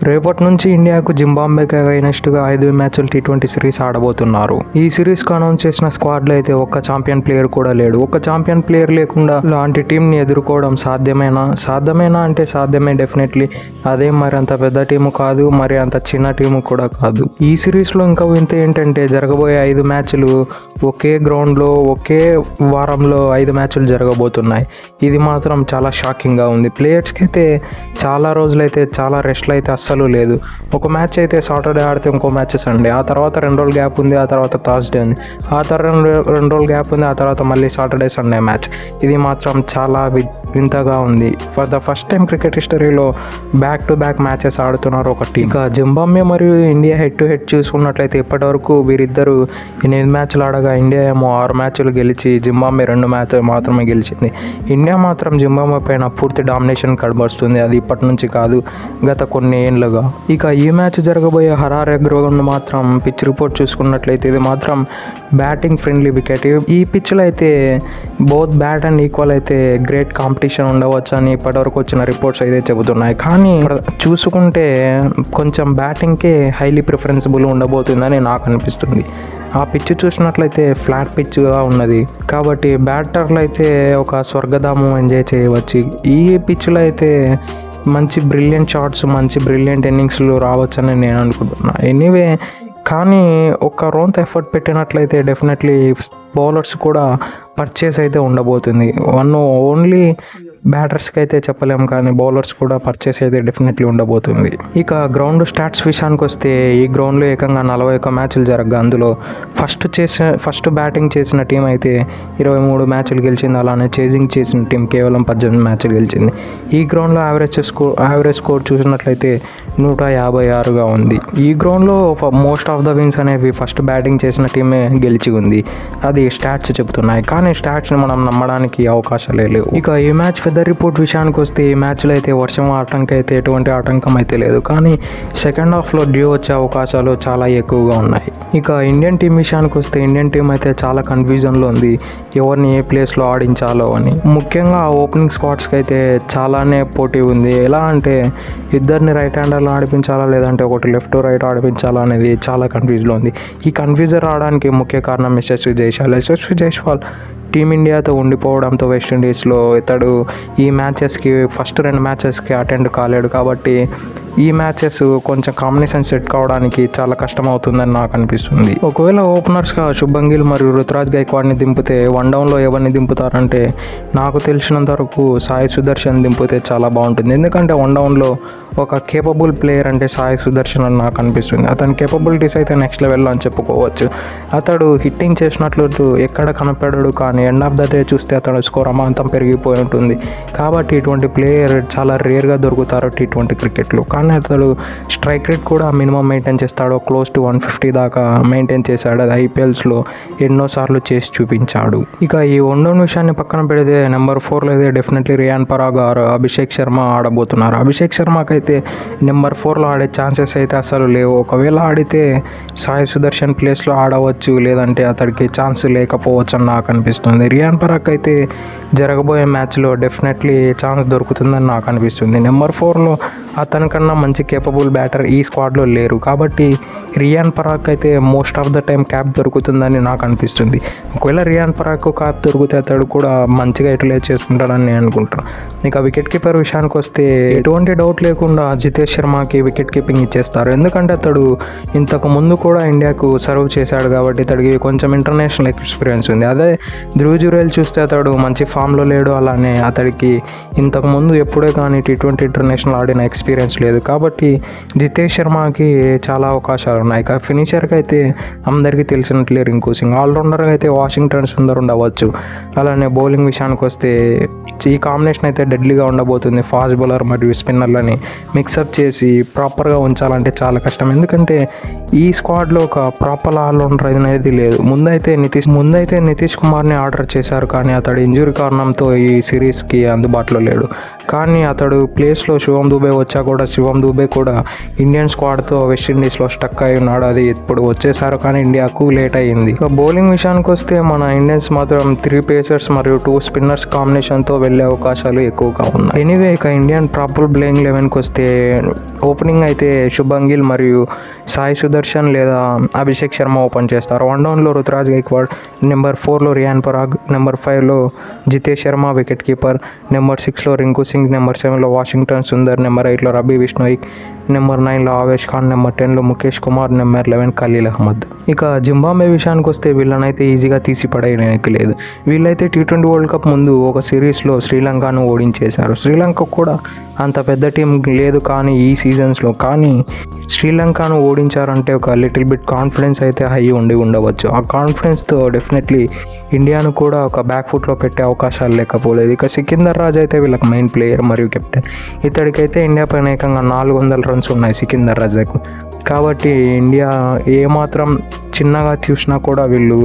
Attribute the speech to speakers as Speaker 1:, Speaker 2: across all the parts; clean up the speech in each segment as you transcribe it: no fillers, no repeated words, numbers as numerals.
Speaker 1: రేపటి నుంచి ఇండియాకు జింబాబ్వేకి అగైనెస్ట్గా 5 మ్యాచ్ల టీ20 సిరీస్ ఆడబోతున్నారు. ఈ సిరీస్ కు అనౌన్స్ చేసిన స్క్వాడ్ లో అయితే ఒక్క ఛాంపియన్ ప్లేయర్ కూడా లేడు. ఒక ఛాంపియన్ ప్లేయర్ లేకుండా లాంటి టీం ని ఎదుర్కోవడం సాధ్యమేనా అంటే సాధ్యమే డెఫినెట్లీ. అదే మరి అంత పెద్ద టీము కాదు, మరి అంత చిన్న టీము కూడా కాదు. ఈ సిరీస్ లో ఇంకా వింత ఏంటంటే జరగబోయే 5 మ్యాచ్లు ఒకే గ్రౌండ్ లో ఒకే వారంలో 5 మ్యాచ్లు జరగబోతున్నాయి. ఇది మాత్రం చాలా షాకింగ్ గా ఉంది. ప్లేయర్స్ కి అయితే చాలా రోజులైతే చాలా రెస్ట్లు అయితే అస్సలు లేదు. ఒక మ్యాచ్ అయితే సాటర్డే ఆడితే ఇంకో మ్యాచ్ సండే, ఆ తర్వాత 2 రోజులు గ్యాప్ ఉంది, ఆ తర్వాత థర్స్డే ఉంది, ఆ తర్వాత 2 రోజులు గ్యాప్ ఉంది, ఆ తర్వాత మళ్ళీ సాటర్డే సండే మ్యాచ్. ఇది మాత్రం చాలా వింతగా ఉంది. For the first time cricket హిస్టరీలో బ్యాక్ టు బ్యాక్ మ్యాచెస్ ఆడుతున్నారు ఒక టీం. ఇక జింబాబ్వే మరియు ఇండియా హెడ్ టు హెడ్ చూసుకున్నట్లయితే ఇప్పటివరకు వీరిద్దరు 8 మ్యాచ్లు ఆడగా ఇండియా ఏమో 6 మ్యాచ్లు గెలిచి జింబాబ్వే 2 మ్యాచ్లు మాత్రమే గెలిచింది. ఇండియా మాత్రం జింబాబ్వే పైన పూర్తి డామినేషన్ కనబరుస్తుంది. అది ఇప్పటి నుంచి కాదు, గత కొన్ని ఏళ్ళుగా. ఇక ఈ మ్యాచ్ జరగబోయే హరారే గ్రౌండ్ మాత్రం పిచ్ రిపోర్ట్ చూసుకున్నట్లయితే ఇది మాత్రం బ్యాటింగ్ ఫ్రెండ్లీ వికెట్. ఈ పిచ్లో అయితే బోత్ బ్యాట్ అండ్ ఈక్వల్ అయితే గ్రేట్ కాంపిటీషన్ ఉండవచ్చు అని ఇప్పటివరకు వచ్చిన రిపోర్ట్స్ అయితే చెబుతున్నాయి. కానీ చూసుకుంటే కొంచెం బ్యాటింగ్కే హైలీ ప్రిఫరెన్సిబుల్ ఉండబోతుందని నాకు అనిపిస్తుంది. ఆ పిచ్ చూసినట్లయితే ఫ్లాట్ పిచ్గా ఉన్నది కాబట్టి బ్యాటర్లు అయితే ఒక స్వర్గధామం ఎంజాయ్ చేయవచ్చు. ఈ పిచ్లో అయితే మంచి బ్రిలియంట్ షాట్స్, మంచి బ్రిలియంట్ ఇన్నింగ్స్లు రావచ్చని నేను అనుకుంటున్నా. ఎనీవే, కానీ ఒక రోంత ఎఫర్ట్ పెట్టినట్లయితే డెఫినెట్లీ బౌలర్స్ కూడా పర్చేస్ అయితే ఉండబోతుంది. ఓన్లీ బ్యాటర్స్కి అయితే చెప్పలేము, కానీ బౌలర్స్ కూడా పర్చేస్ అయితే డెఫినెట్లీ ఉండబోతుంది. ఇక గ్రౌండ్ స్టాట్స్ విషయానికి వస్తే ఈ గ్రౌండ్లో ఏకంగా 41 మ్యాచ్లు జరగగా అందులో ఫస్ట్ బ్యాటింగ్ చేసిన టీం అయితే 23 మ్యాచ్లు గెలిచింది. అలానే చేజింగ్ చేసిన టీం కేవలం 18 మ్యాచ్లు గెలిచింది. ఈ గ్రౌండ్లో యావరేజ్ స్కోర్ చూసినట్లయితే 156గా ఉంది. ఈ గ్రౌండ్లో మోస్ట్ ఆఫ్ ద విన్స్ అనేవి ఫస్ట్ బ్యాటింగ్ చేసిన టీమే గెలిచి ఉంది. అది స్టాట్స్ చెబుతున్నాయి, కానీ స్టాట్స్ని మనం నమ్మడానికి అవకాశాలే లేవు. ఇక ఈ మ్యాచ్ వెదర్ రిపోర్ట్ విషయానికి వస్తే ఈ మ్యాచ్లో అయితే వర్షం ఆటంకం అయితే ఎటువంటి ఆటంకం అయితే లేదు, కానీ సెకండ్ హాఫ్లో డ్యూ వచ్చే అవకాశాలు చాలా ఎక్కువగా ఉన్నాయి. ఇక ఇండియన్ టీం విషయానికి వస్తే ఇండియన్ టీం అయితే చాలా కన్ఫ్యూజన్లో ఉంది ఎవరిని ఏ ప్లేస్లో ఆడించాలో అని. ముఖ్యంగా ఓపెనింగ్ స్క్వాడ్స్కి అయితే చాలానే పోటీ ఉంది. ఎలా అంటే ఇద్దరిని రైట్ హ్యాండర్లో ఆడిపించాలా లేదంటే ఒకటి లెఫ్ట్ రైట్ ఆడిపించాలా అనేది చాలా కన్ఫ్యూజ్లో ఉంది. ఈ కన్ఫ్యూజన్ రావడానికి ముఖ్య కారణం యశస్వి జైస్వాల్ టీమిండియాతో ఉండిపోవడంతో వెస్టిండీస్లో ఇతడు ఈ మ్యాచెస్కి ఫస్ట్ 2 మ్యాచెస్కి అటెండ్ కాలేడు. కాబట్టి ఈ మ్యాచెస్ కొంచెం కాంబినేషన్ సెట్ కావడానికి చాలా కష్టం అవుతుందని నాకు అనిపిస్తుంది. ఒకవేళ ఓపెనర్స్గా శుభ్మన్ గిల్ మరియు రుతురాజ్ గైక్వాడ్ని దింపితే వన్ డౌన్లో ఎవరిని దింపుతారంటే నాకు తెలిసినంత వరకు సాయి సుదర్శన్ దింపితే చాలా బాగుంటుంది. ఎందుకంటే వన్ డౌన్లో ఒక కేపబుల్ ప్లేయర్ అంటే సాయి సుదర్శన్ అని నాకు అనిపిస్తుంది. అతని కేపబిలిటీస్ అయితే నెక్స్ట్ లెవెల్లో అని చెప్పుకోవచ్చు. అతడు హిట్టింగ్ చేసినట్లు ఎక్కడ కనపడాడు, కానీ ఎండ్ ఆఫ్ ద డే చూస్తే అతడు స్కోర్ అమాంతం పెరిగిపోయి ఉంటుంది. కాబట్టి ఇటువంటి ప్లేయర్ చాలా రేర్గా దొరుకుతారు టీ20 క్రికెట్లో. కానీ అతడు స్ట్రైక్ రేట్ కూడా మినిమం మెయింటైన్ చేస్తాడు, క్లోజ్ టు 150 దాకా మెయింటైన్ చేశాడు. అది ఐపీఎల్స్లో ఎన్నోసార్లు చేసి చూపించాడు. ఇక ఈ వన్ డౌన్ విషయాన్ని పక్కన పెడితే నెంబర్ 4లో అయితే డెఫినెట్లీ రియాన్ పరాగ్ గారు అభిషేక్ శర్మ ఆడబోతున్నారు. అభిషేక్ శర్మకి అయితే నెంబర్ 4లో ఆడే ఛాన్సెస్ అయితే అసలు లేవు. ఒకవేళ ఆడితే సాయి సుదర్శన్ ప్లేస్లో ఆడవచ్చు, లేదంటే అతడికి ఛాన్స్ లేకపోవచ్చు అని నాకు అనిపిస్తుంది. రియాన్ పరాగ్ అయితే జరగబోయే మ్యాచ్లో డెఫినెట్లీ ఛాన్స్ దొరుకుతుందని నాకు అనిపిస్తుంది. నెంబర్ 4లో అతనికన్నా మంచి కేపబుల్ బ్యాటర్ ఈ స్క్వాడ్లో లేరు. కాబట్టి రియాన్ పరాగ్ అయితే most of the time cap దొరుకుతుందని నాకు అనిపిస్తుంది. ఒకవేళ రియాన్ పరాగ్కు క్యాప్ దొరికితే అతడు కూడా మంచిగా యూటిలైజ్ చేసుకుంటాడని నేను అనుకుంటాను. ఇక వికెట్ కీపర్ విషయానికి వస్తే ఎటువంటి డౌట్ లేకుండా జితేష్ శర్మకి వికెట్ కీపింగ్ ఇచ్చేస్తారు. ఎందుకంటే అతడు ఇంతకు ముందు కూడా ఇండియాకు సర్వ్ చేశాడు కాబట్టి అతడికి కొంచెం ఇంటర్నేషనల్ ఎక్స్పీరియన్స్ ఉంది. అదే ధ్రువ్ జురేల్ చూస్తే అతడు మంచి ఫామ్లో లేడు, అలానే అతడికి ఇంతకు ముందు ఎప్పుడే కానీ టీ20 ఇంటర్నేషనల్ ఆడిన ఎక్స్పీరియన్స్ లేదు. కాబట్టి జితేష్ శర్మకి చాలా అవకాశాలు ఉన్నాయి. ఇక ఫినిషర్కి అయితే అందరికీ తెలిసినట్లే రింకు సింగ్, ఆల్రౌండర్గా అయితే వాషింగ్టన్ సుందర్ ఉండవచ్చు. అలానే బౌలింగ్ విషయానికి వస్తే ఈ కాంబినేషన్ అయితే డెడ్లీగా ఉండబోతుంది. ఫాస్ట్ బౌలర్ మరియు స్పిన్నర్లని మిక్సప్ చేసి ప్రాపర్గా ఉంచాలంటే చాలా కష్టం. ఎందుకంటే ఈ స్క్వాడ్లో ఒక ప్రాపర్ ఆల్రౌండర్ అనేది లేదు. ముందైతే నితీష్ కుమార్ని ఆర్డర్ చేశారు, కానీ అతడు ఇంజురీ కారణంతో ఈ సిరీస్కి అందుబాటులో లేడు. కానీ అతడు ప్లేస్లో శివం దూబే వచ్చా కూడా శివం దూబే కూడా ఇండియన్ స్క్వాడ్తో వెస్టిండీస్లో స్టక్ అయి ఉన్నాడు. అది ఇప్పుడు వచ్చేసారు కానీ ఇండియాకు లేట్ అయ్యింది. ఇక బౌలింగ్ విషయానికి వస్తే మన ఇండియన్స్ మాత్రం 3 పేసర్స్ మరియు 2 స్పిన్నర్స్ కాంబినేషన్తో వెళ్ళే అవకాశాలు ఎక్కువగా ఉన్నాయి. ఎనీవే ఇక ఇండియన్ ప్రాపర్ ప్లేయింగ్ 11కి వస్తే ఓపెనింగ్ అయితే శుభం గిల్ మరియు సాయి సుదర్శన్ లేదా అభిషేక్ శర్మ ఓపెన్ చేస్తారు. 1 డౌన్లో రుతురాజ్ గైక్వాడ్, నెంబర్ 4లో రియాన్ పరాగ్, నెంబర్ 5లో Jitesh Sharma wicket keeper, number 6లో రింకు సింగ్, నెంబర్ 7లో వాషింగ్టన్ సుందర్, నెంబర్ 8లో రబీ బిష్నోయ్, నెంబర్ 9లో ఆవేష్ ఖాన్, నెంబర్ 10లో ముఖేష్ కుమార్, నెంబర్ 11 ఖలీల్ అహ్మద్. ఇక జింబాబ్వే విషయానికి వస్తే వీళ్ళనైతే ఈజీగా తీసి పడేయడానికి లేదు. వీళ్ళైతే T20 వరల్డ్ కప్ ముందు ఒక సిరీస్లో శ్రీలంకను ఓడించేశారు. శ్రీలంక కూడా అంత పెద్ద టీం లేదు కానీ ఈ సీజన్స్లో, కానీ శ్రీలంకను ఓడించారంటే ఒక లిటిల్ బిట్ కాన్ఫిడెన్స్ అయితే హై ఉండవచ్చు. ఆ కాన్ఫిడెన్స్తో డెఫినెట్లీ ఇండియాను కూడా ఒక బ్యాక్ ఫుట్లో పెట్టే అవకాశాలు లేకపోలేదు. ఇక సికిందర్ రాజ్ అయితే వీళ్ళకి మెయిన్ ప్లేయర్ మరియు కెప్టెన్. ఇతడికైతే ఇండియా పైన ఏకంగా 400 రన్స్ ఉన్నాయి సికిందర్ రాజ్కు. కాబట్టి ఇండియా ఏమాత్రం చిన్నగా చూసినా కూడా వీళ్ళు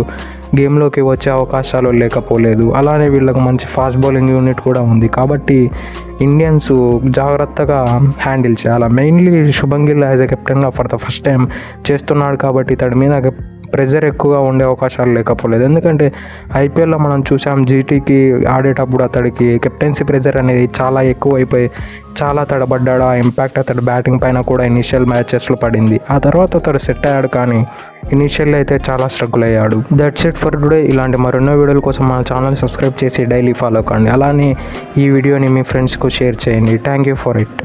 Speaker 1: గేమ్లోకి వచ్చే అవకాశాలు లేకపోలేదు. అలానే వీళ్ళకి మంచి ఫాస్ట్ బౌలింగ్ యూనిట్ కూడా ఉంది. కాబట్టి ఇండియన్స్ జాగ్రత్తగా హ్యాండిల్ చేయాలి. మెయిన్లీ శుభం గిల్ యాజ్ ఎ కెప్టెన్గా ఫర్ ద ఫస్ట్ టైం చేస్తున్నాడు కాబట్టి ఇతడి మీద ప్రెజర్ ఎక్కువగా ఉండే అవకాశాలు లేకపోలేదు. ఎందుకంటే ఐపీఎల్లో మనం చూసాం జీటీకి ఆడేటప్పుడు అతడికి కెప్టెన్సీ ప్రెజర్ అనేది చాలా ఎక్కువ అయిపోయి చాలా తడబడ్డాడు. ఆ ఇంపాక్ట్ అతడు బ్యాటింగ్ పైన కూడా ఇనీషియల్ మ్యాచెస్లో పడింది. ఆ తర్వాత అతడు సెట్ అయ్యాడు కానీ ఇనీషియల్ అయితే చాలా స్ట్రగుల్ అయ్యాడు. That's it for today. ఇలాంటి మరెన్నో వీడియోల కోసం మన ఛానల్ సబ్స్క్రైబ్ చేసి డైలీ ఫాలో కండి. అలానే ఈ వీడియోని మీ ఫ్రెండ్స్కు షేర్ చేయండి. Thank you for it.